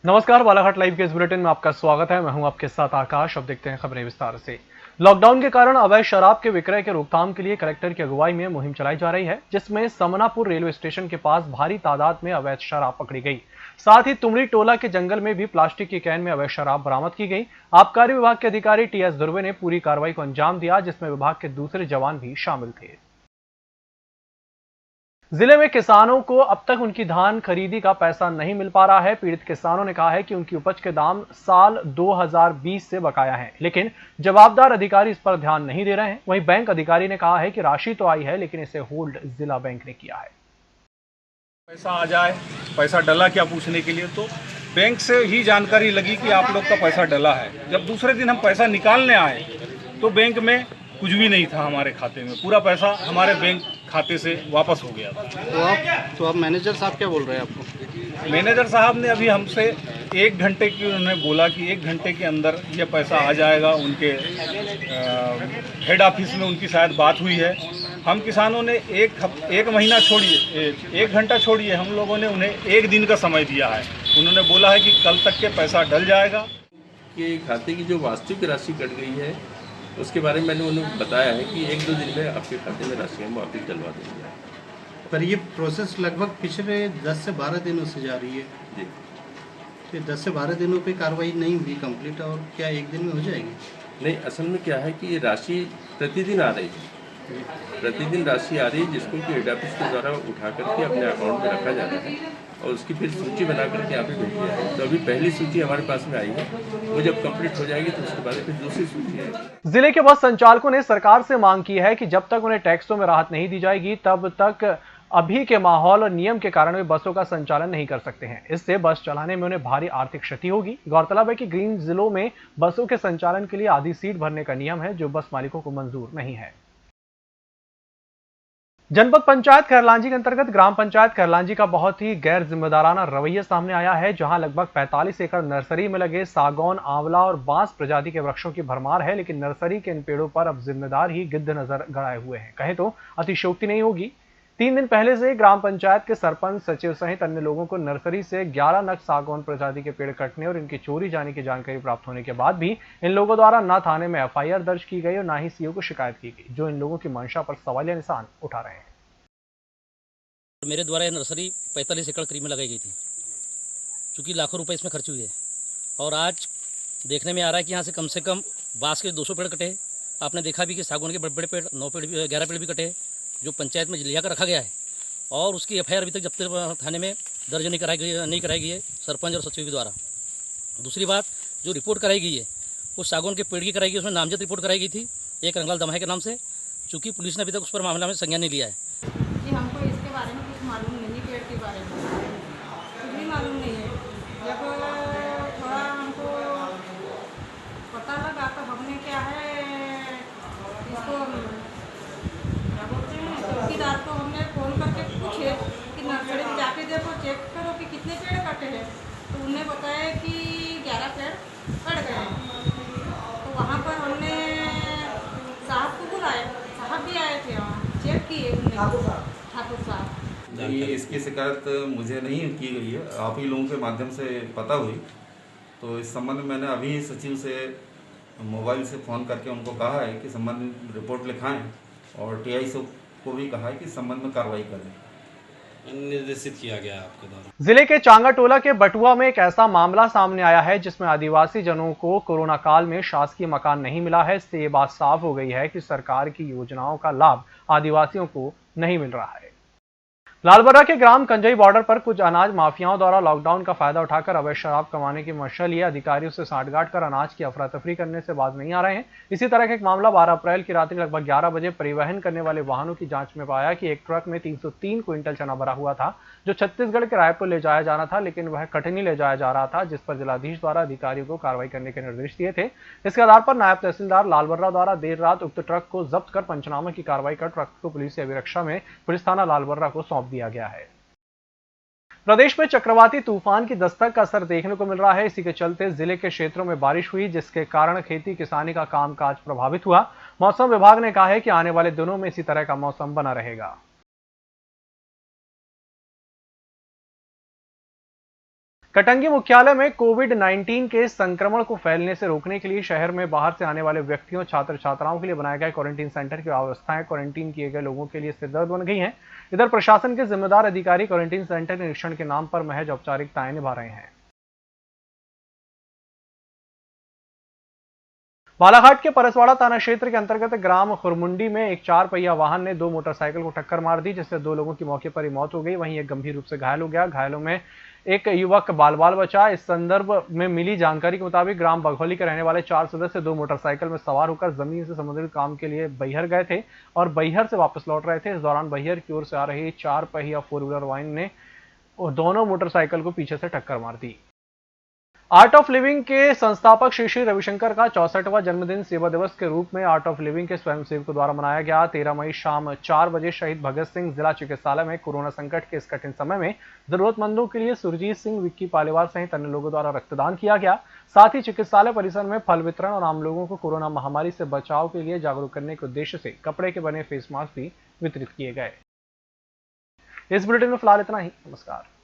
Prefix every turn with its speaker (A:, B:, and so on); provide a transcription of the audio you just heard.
A: नमस्कार, बालाघाट लाइव के इस बुलेटिन में आपका स्वागत है। मैं हूं आपके साथ आकाश। अब देखते हैं खबरें विस्तार से। लॉकडाउन के कारण अवैध शराब के विक्रय के रोकथाम के लिए कलेक्टर की अगुवाई में मुहिम चलाई जा रही है, जिसमें समनापुर रेलवे स्टेशन के पास भारी तादाद में अवैध शराब पकड़ी गई। साथ ही तुमड़ी टोला के जंगल में भी प्लास्टिक की कैन में अवैध शराब बरामद की गई। आबकारी विभाग के अधिकारी टीएस धुर्वे ने पूरी कार्रवाई को अंजाम दिया, जिसमें विभाग के दूसरे जवान भी शामिल थे। जिले में किसानों को अब तक उनकी धान खरीदी का पैसा नहीं मिल पा रहा है। पीड़ित किसानों ने कहा है कि उनकी उपज के दाम साल 2020 से बकाया हैं, लेकिन जवाबदार अधिकारी इस पर ध्यान नहीं दे रहे हैं। वहीं बैंक अधिकारी ने कहा है कि राशि तो आई है, लेकिन इसे होल्ड जिला बैंक ने किया है।
B: पैसा आ जाए, पैसा डला क्या पूछने के लिए, तो बैंक से ही जानकारी लगी कि आप लोग का पैसा डला है। जब दूसरे दिन हम पैसा निकालने आए तो बैंक में कुछ भी नहीं था हमारे खाते में। पूरा पैसा हमारे बैंक खाते से वापस हो गया था।
C: तो आप मैनेजर साहब क्या बोल रहे हैं आपको?
B: मैनेजर साहब ने अभी हमसे 1 घंटे की उन्होंने बोला कि 1 घंटे के अंदर ये पैसा आ जाएगा। उनके हेड ऑफिस में उनकी शायद बात हुई है। हम किसानों ने एक महीना छोड़िए, 1 घंटा छोड़िए, हम लोगों ने उन्हें 1 दिन का समय दिया है। उन्होंने बोला है कि कल तक के पैसा डल जाएगा।
D: कि खाते की जो वास्तविक राशि कट गई है उसके बारे में मैंने उन्हें बताया है कि 1-2 दिन में आपके खाते में राशि हम वापस डलवा देंगे।
C: पर ये प्रोसेस लगभग पिछले 10 से 12 दिनों से जा रही है
D: जी।
C: तो 10 से 12 दिनों पे कार्रवाई नहीं हुई कंप्लीट, और क्या 1 दिन में हो जाएगी?
D: नहीं, असल में क्या है कि ये राशि प्रतिदिन आ रही है। प्रतिदिन राशि आ रही है जिसको कि हेड ऑफिस के द्वारा उठा करके अपने अकाउंट में रखा जाता है और उसकी फिर सूची बना करके यहाँ पे भेज दिया है। तो अभी पहली सूची हमारे पास में आई है, वो जब कंप्लीट हो जाएगी तो उसके बाद फिर दूसरी सूची आएगी।
A: जिले के बस संचालकों ने सरकार से मांग की है कि जब तक उन्हें टैक्सों में राहत नहीं दी जाएगी, तब तक अभी के माहौल और नियम के कारण वे बसों का संचालन नहीं कर सकते हैं। इससे बस चलाने में उन्हें भारी आर्थिक क्षति होगी। गौरतलब है कि ग्रीन जिलों में बसों के संचालन के लिए आधी सीट भरने का नियम है, जो बस मालिकों को मंजूर नहीं है। जनपद पंचायत खैरलांजी के अंतर्गत ग्राम पंचायत खैरलांजी का बहुत ही गैर जिम्मेदाराना रवैया सामने आया है, जहां लगभग 45 एकड़ नर्सरी में लगे सागौन, आंवला और बांस प्रजाति के वृक्षों की भरमार है, लेकिन नर्सरी के इन पेड़ों पर अब जिम्मेदार ही गिद्ध नजर गड़ाए हुए हैं। कहे तो अतिशयोक्ति नहीं होगी। 3 दिन पहले से ग्राम पंचायत के सरपंच, सचिव सहित अन्य लोगों को नर्सरी से 11 नग सागौन प्रजाति के पेड़ कटने और इनकी चोरी जाने की जानकारी प्राप्त होने के बाद भी इन लोगों द्वारा न थाने में एफआईआर दर्ज की गई और न ही सीओ को शिकायत की गई, जो इन लोगों की मंशा पर सवालिया निशान उठा रहे हैं।
E: मेरे द्वारा यह नर्सरी 45 एकड़ करीब में लगाई गई थी, चूँकि लाखों रुपए इसमें खर्च हुए हैं और आज देखने में आ रहा है कि यहाँ से कम बांस के 200 पेड़ कटे हैं। आपने देखा भी कि सागौन के बड़े बड़े पेड़ 9 पेड़ 11 पेड़ भी कटे हैं, जो पंचायत में लिया कर रखा गया है और उसकी एफआईआर अभी तक जब तक थाने में दर्ज नहीं कराई गई है सरपंच और सचिव के द्वारा। दूसरी बात, जो रिपोर्ट कराई गई है वो सागौन के पेड़ की कराई गई, उसमें नामजद रिपोर्ट कराई गई थी एक रंगलाल दमाही के नाम से, चूँकि पुलिस ने अभी तक उस पर मामला में संज्ञान नहीं लिया है।
F: जी, हमको इसके बारे में कुछ मालूम नहीं, पेड़ के बारे में कुछ भी मालूम नहीं है। जब थोड़ा हमको पता लगा तो हमने क्या है इसको क्या बोलते हैं, चौकीदार को हमने फ़ोन करके पूछे कि नर्सरी में जाके देखो, चेक करो कि कितने पेड़ कटे हैं। तो उन्होंने बताया कि 11 पेड़ कट गए। तो वहाँ पर हमने साहब को बुलाया, साहब भी आए थे, वहाँ चेक किए ठाकुर साहब।
G: ये इसकी शिकायत मुझे नहीं की गई है, आप ही लोगों के माध्यम से पता हुई। तो इस संबंध में मैंने अभी सचिव से मोबाइल से फ़ोन करके उनको कहा है कि संबंधित रिपोर्ट लिखाएं और टीआई को भी कहा है कि इस संबंध में कार्रवाई करें।
H: निर्देशित किया गया आपके द्वारा।
A: जिले के चांगा टोला के बटुआ में एक ऐसा मामला सामने आया है जिसमें आदिवासी जनों को कोरोना काल में शासकीय मकान नहीं मिला है। इससे ये बात साफ हो गई है कि सरकार की योजनाओं का लाभ आदिवासियों को नहीं मिल रहा है। लालबर्रा के ग्राम कंजई बॉर्डर पर कुछ अनाज माफियाओं द्वारा लॉकडाउन का फायदा उठाकर अवैध शराब कमाने की मंशा लिए अधिकारियों से साठगांठ कर अनाज की अफरा तफरी करने से बाज नहीं आ रहे हैं। इसी तरह का एक मामला 12 अप्रैल की रात्रि लगभग 11 बजे परिवहन करने वाले वाहनों की जांच में पाया कि एक ट्रक में 303 क्विंटल चना भरा हुआ था, जो छत्तीसगढ़ के रायपुर ले जाया जाना था, लेकिन वह कटनी ले जाया जा रहा था, जिस पर जिलाधीश द्वारा अधिकारियों को कार्रवाई करने के निर्देश दिए थे। इसके आधार पर नायब तहसीलदार लालबर्रा द्वारा देर रात उक्त ट्रक को जब्त कर पंचनामा की कार्रवाई कर ट्रक को पुलिस अभिरक्षा में पुलिस थाना लालबर्रा को सौंप दिया गया है। प्रदेश में चक्रवाती तूफान की दस्तक का असर देखने को मिल रहा है। इसी के चलते जिले के क्षेत्रों में बारिश हुई, जिसके कारण खेती किसानी का कामकाज प्रभावित हुआ। मौसम विभाग ने कहा है कि आने वाले दिनों में इसी तरह का मौसम बना रहेगा। कटंगी मुख्यालय में कोविड-19 के संक्रमण को फैलने से रोकने के लिए शहर में बाहर से आने वाले व्यक्तियों, छात्र छात्राओं के लिए बनाए गए क्वारंटीन सेंटर की व्यवस्थाएं क्वारंटीन किए गए लोगों के लिए सिरदर्द बन गई हैं। इधर प्रशासन के जिम्मेदार अधिकारी क्वारंटीन सेंटर निरीक्षण के नाम पर महज औपचारिकताएं निभा रहे हैं। बालाघाट के परसवाड़ा थाना क्षेत्र के अंतर्गत ग्राम खुरमुंडी में एक 4 पहिया वाहन ने 2 मोटरसाइकिल को टक्कर मार दी, जिससे 2 लोगों की मौके पर ही मौत हो गई। वहीं एक गंभीर रूप से घायल हो गया। घायलों में एक युवक बाल बचा। इस संदर्भ में मिली जानकारी के मुताबिक ग्राम बघौली के रहने वाले 4 सदस्य 2 मोटरसाइकिल में सवार होकर जमीन से समुद्री काम के लिए बैहर गए थे और बैहर से वापस लौट रहे थे। इस दौरान बैहर की ओर से आ रही 4 पहिया 4 व्हीलर वाहन ने दोनों मोटरसाइकिल को पीछे से टक्कर मार दी। आर्ट ऑफ लिविंग के संस्थापक श्री श्री रविशंकर का 64वां जन्मदिन सेवा दिवस के रूप में आर्ट ऑफ लिविंग के स्वयंसेवकों द्वारा मनाया गया। 13 मई शाम 4 बजे शहीद भगत सिंह जिला चिकित्सालय में कोरोना संकट के इस कठिन समय में जरूरतमंदों के लिए सुरजीत सिंह, विक्की पालीवाल सहित अन्य लोगों द्वारा रक्तदान किया गया। साथ ही चिकित्सालय परिसर में फल वितरण और आम लोगों को कोरोना महामारी से बचाव के लिए जागरूक करने के उद्देश्य से कपड़े के बने फेस मास्क भी वितरित किए गए। इस बुलेटिन में फिलहाल इतना ही। नमस्कार।